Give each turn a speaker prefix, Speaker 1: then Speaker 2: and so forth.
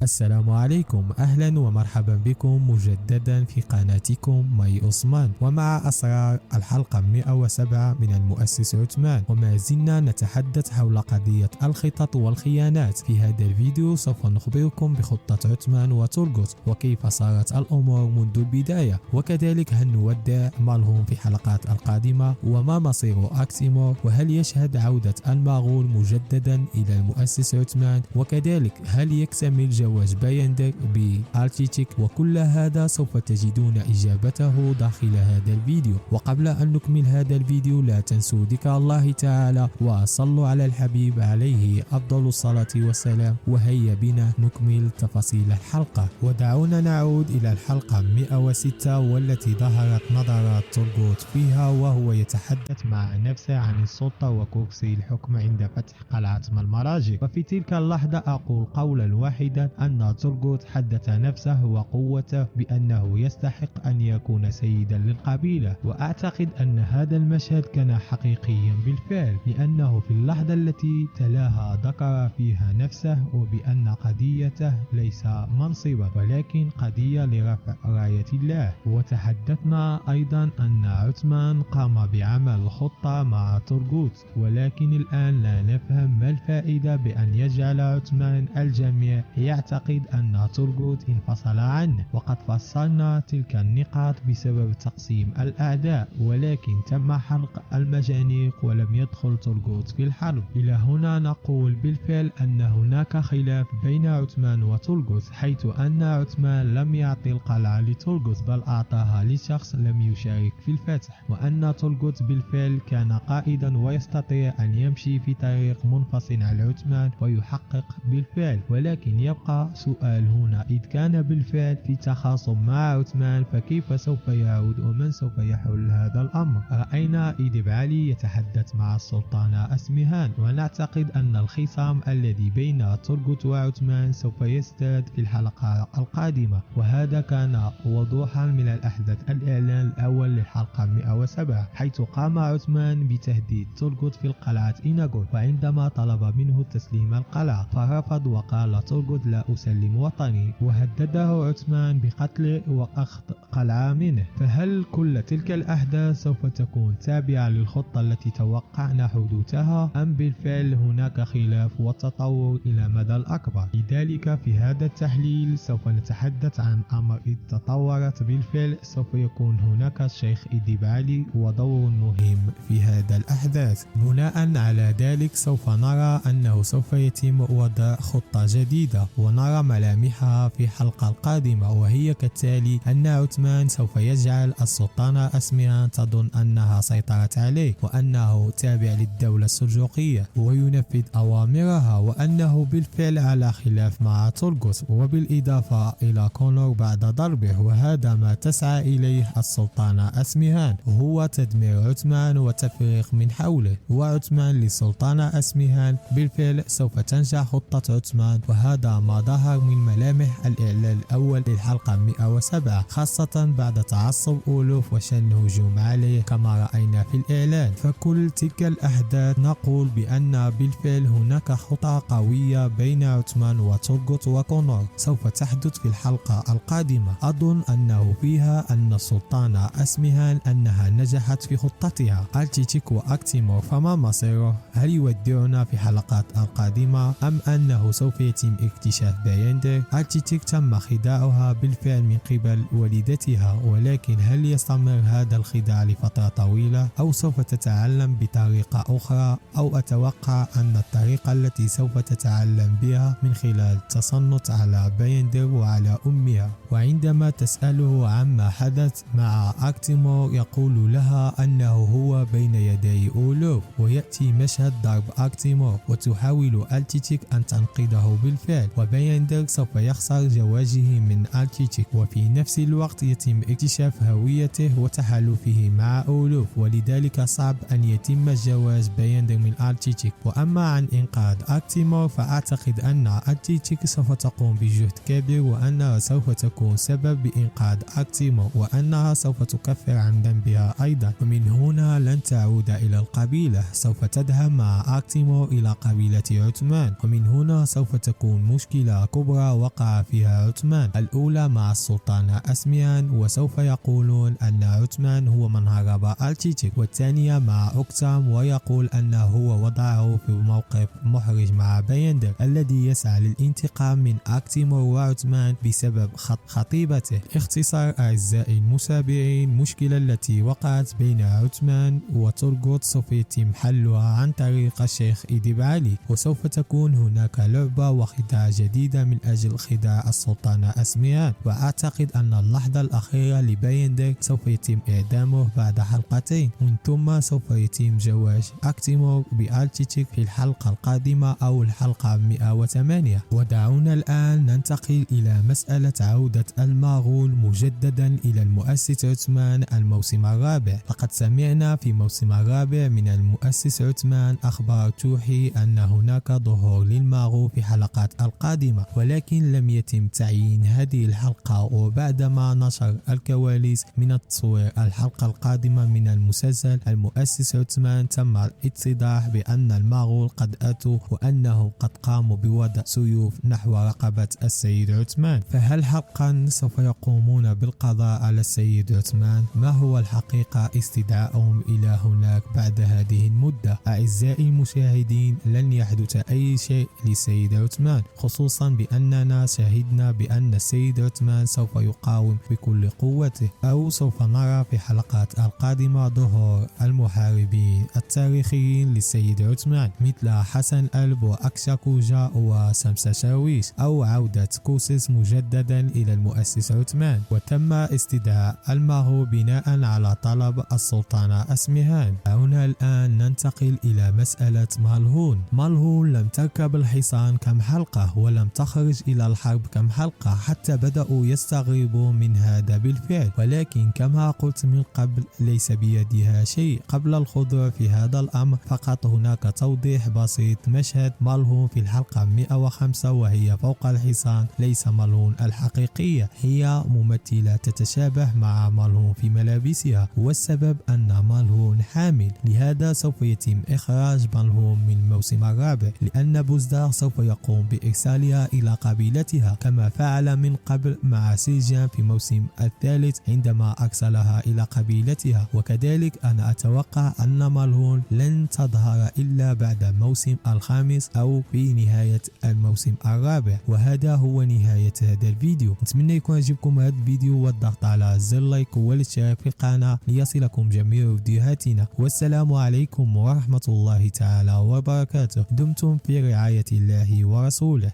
Speaker 1: السلام عليكم، أهلا ومرحبا بكم مجددا في قناتكم مي عثمان ومع أسرار الحلقة 107 من المؤسس عثمان. وما زلنا نتحدث حول قضية الخطط والخيانات. في هذا الفيديو سوف نخبركم بخطة عثمان وتورغوت وكيف صارت الأمور منذ البداية، وكذلك هل نودع مالهم في الحلقات القادمة، وما مصير أكتيمور، وهل يشهد عودة المغول مجددا إلى المؤسس عثمان، وكذلك هل يكتمل جواز بايندر بأرتيتيك. وكل هذا سوف تجدون إجابته داخل هذا الفيديو. وقبل أن نكمل هذا الفيديو لا تنسوا ذكر الله تعالى وصلوا على الحبيب عليه أفضل الصلاة والسلام. وهيا بنا نكمل تفاصيل الحلقة، ودعونا نعود إلى الحلقة 106 والتي ظهرت نظرات تورغوت فيها وهو يتحدث مع نفسه عن السلطة وكرسي الحكم عند فتح قلعة المراجع. وفي تلك اللحظة أقول قولا واحدا أن تورغوت حدث نفسه وقوته بأنه يستحق أن يكون سيدا للقبيلة. وأعتقد أن هذا المشهد كان حقيقيا بالفعل، لأنه في اللحظة التي تلاها ذكر فيها نفسه وبأن قضيته ليس منصبا ولكن قضية لرفع راية الله. وتحدثنا أيضا أن عثمان قام بعمل خطة مع تورغوت، ولكن الآن لا نفهم ما الفائدة بأن يجعل عثمان الجميع يعتقد أن تورغوت انفصل عنه. وقد فصلنا تلك النقاط بسبب تقسيم الأعداء، ولكن تم حرق المجانيق ولم يدخل تورغوت في الحرب. إلى هنا نقول بالفعل أن هناك خلاف بين عثمان وتورغوت، حيث أن عثمان لم يعطي القلعة لتورغوت بل أعطاها لشخص لم يشارك في الفتح، وأن تورغوت بالفعل كان قائدا ويستطيع أن يمشي في طريق منفصل عن عثمان ويحقق بالفعل. ولكن يبقى سؤال هنا، إذ كان بالفعل في تخاصم مع عثمان فكيف سوف يعود ومن سوف يحل هذا الأمر؟ رأينا إديب علي يتحدث مع السلطانة أسمهان، ونعتقد أن الخصام الذي بين تورغوت وعثمان سوف يزداد في الحلقة القادمة، وهذا كان وضوحا من الأحداث. الإعلان الأول للحلقة 107 حيث قام عثمان بتهديد تورغوت في القلعة إيناغول، وعندما طلب منه تسليم القلعة فرفض وقال تورغوت لا أسلم وطني، وهدده عثمان بقتله وأخذ قلعة منه. فهل كل تلك الأحداث سوف تكون تابعة للخطة التي توقعنا حدوثها، أم بالفعل هناك خلاف وتطور إلى مدى الأكبر؟ لذلك في هذا التحليل سوف نتحدث عن أمر إذ تطورت بالفعل سوف يكون هناك الشيخ إديب علي ودور مهم في هذا الأحداث. بناء على ذلك سوف نرى أنه سوف يتم وضع خطة جديدة ونرى ملامحها في الحلقة القادمة، وهي كالتالي: أن عثمان سوف يجعل السلطانة أسمهان تظن أنها سيطرت عليه وأنه تابع للدولة السلجوقية وينفذ أوامرها، وأنه بالفعل على خلاف مع تورغوت وبالإضافة إلى كونور بعد ضربه، وهذا ما تسعى إليه السلطانة أسمهان، هو تدمير عثمان وتفريق من حوله. وعثمان للسلطانة أسمهان بالفعل سوف تنجح خطة عثمان، وهذا ما ظهر من ملامح الإعلان الأول للحلقة 107، خاصة بعد تعصب أولوف وشن هجوم عليه كما رأينا في الإعلان. فكل تلك الأحداث نقول بأن بالفعل هناك خطة قوية بين عثمان وتورغوت وكونور سوف تحدث في الحلقة القادمة. أظن أنه فيها أن السلطانة أسمهان أنها نجحت في خطتها. أرتيتيك وأكتيمور فما مصيره؟ هل يودعنا في الحلقات القادمة أم أنه سوف يتم اكتشاف بايندر؟ أرتيتيك تم خداعها بالفعل من قبل والدتها، ولكن هل يستمر هذا الخداع لفترة طويلة أو سوف تتعلم بطريقة أخرى؟ أو أتوقع أن الطريقة التي سوف تتعلم بها من خلال التصنت على بايندر وعلى أمها. وعندما تسأله عما حدث مع أكتيمور يقول لها أنه هو بين يدي أولوف، ويأتي مشهد ضرب أكتيمور وتحاول أرتيتيك أن تنقذه بالفعل، وبايندر سوف يخسر زواجه من أرتيتيك، وفي نفس الوقت يتم اكتشاف هويته وتحالفه مع أولوف، ولذلك صعب أن يتم الزواج بايندر من أرتيتيك. وأما عن إنقاذ أكتيمور فأعتقد أن أرتيتيك سوف تقوم بجهد كبير، وأنها سوف تكون سبب بإنقاذ أكتيمور، وأنها سوف تكفر عن ذنبها أيضا. ومن هنا لن تعود إلى القبيلة، سوف تذهب مع أكتيمور إلى قبيلة عثمان، ومن هنا سوف تكون مشكلة مشكلة كبرى وقع فيها عثمان، الأولى مع السلطانة أسميان وسوف يقولون أن عثمان هو من هرب آلتشيك، والثانية مع أكتام ويقول أنه هو وضعه في موقف محرج مع بايندر الذي يسعى للانتقام من أكتيمور وعثمان بسبب خطيبته. اختصار أعزائي المتابعين، المشكلة التي وقعت بين عثمان وترغوت سوف يتم حلها عن طريق الشيخ إديب علي، وسوف تكون هناك لعبة وخداع جديدة من أجل خداع السلطانة أسميان، وأعتقد أن اللحظة الأخيرة لبايندر سوف يتم إعدامه بعد حلقتين، ومن ثم سوف يتم زواج أكتيمور بآلتشيك في الحلقة القادمة أو الحلقة 108. ودعونا الآن ننتقل إلى مسألة عودة المغول مجددا إلى المؤسس عثمان الموسم الرابع. لقد سمعنا في الموسم الرابع من المؤسس عثمان أخبار توحي أن هناك ظهور للمغول في حلقات القادمة، ولكن لم يتم تعيين هذه الحلقة. وبعدما نشر الكواليس من تصوير الحلقة القادمة من المسلسل، المؤسس عثمان تم الاتضاح بأن المغول قد أتوا وأنهم قد قاموا بوضع سيوف نحو رقبة السيد عثمان. فهل حقا سوف يقومون بالقضاء على السيد عثمان؟ ما هو الحقيقة استدعائهم إلى هناك بعد هذه المدة؟ أعزائي المشاهدين، لن يحدث أي شيء للسيد عثمان، خصوصا بأننا شاهدنا بأن السيد عثمان سوف يقاوم بكل قوته، أو سوف نرى في حلقات القادمة ظهور المحاربين التاريخيين للسيد عثمان مثل حسن ألب وأكشاكوجا وسمسة شاويش، أو عودة كوسيس مجددا إلى المؤسس عثمان. وتم استدعاء المغول بناء على طلب السلطانة أسمهان. هنا الآن ننتقل إلى مسألة مالهون. مالهون لم تركب الحصان كم حلقة ولم تخرج إلى الحرب كم حلقة، حتى بدأوا يستغربوا من هذا بالفعل، ولكن كما قلت من قبل ليس بيدها شيء. قبل الخضوع في هذا الأمر فقط هناك توضيح بسيط. مشهد مالهون في الحلقة 105 وهي فوق الحصان ليس مالهون الحقيقية، هي ممثلة تتشابه مع مالهون في ملابسها، والسبب أن مالهون حامل. لهذا سوف يتم إخراج مالهون من الموسم الرابع، لأن بوزدار سوف يقوم بإرسالها إلى قبيلتها كما فعل من قبل مع سيجان في الموسم الثالث عندما أرسلها إلى قبيلتها. وكذلك أنا أتوقع أن مالهون لن تظهر إلا بعد الموسم الخامس أو في نهاية الموسم الرابع. وهذا هو نهاية هذا الفيديو. نتمنى يكون عجبكم هذا الفيديو والضغط على زر لايك والاشتراك في القناة ليصلكم جميع فيديوهاتنا. والسلام عليكم ورحمة الله تعالى وبركاته. دمتم في رعاية الله ورسوله.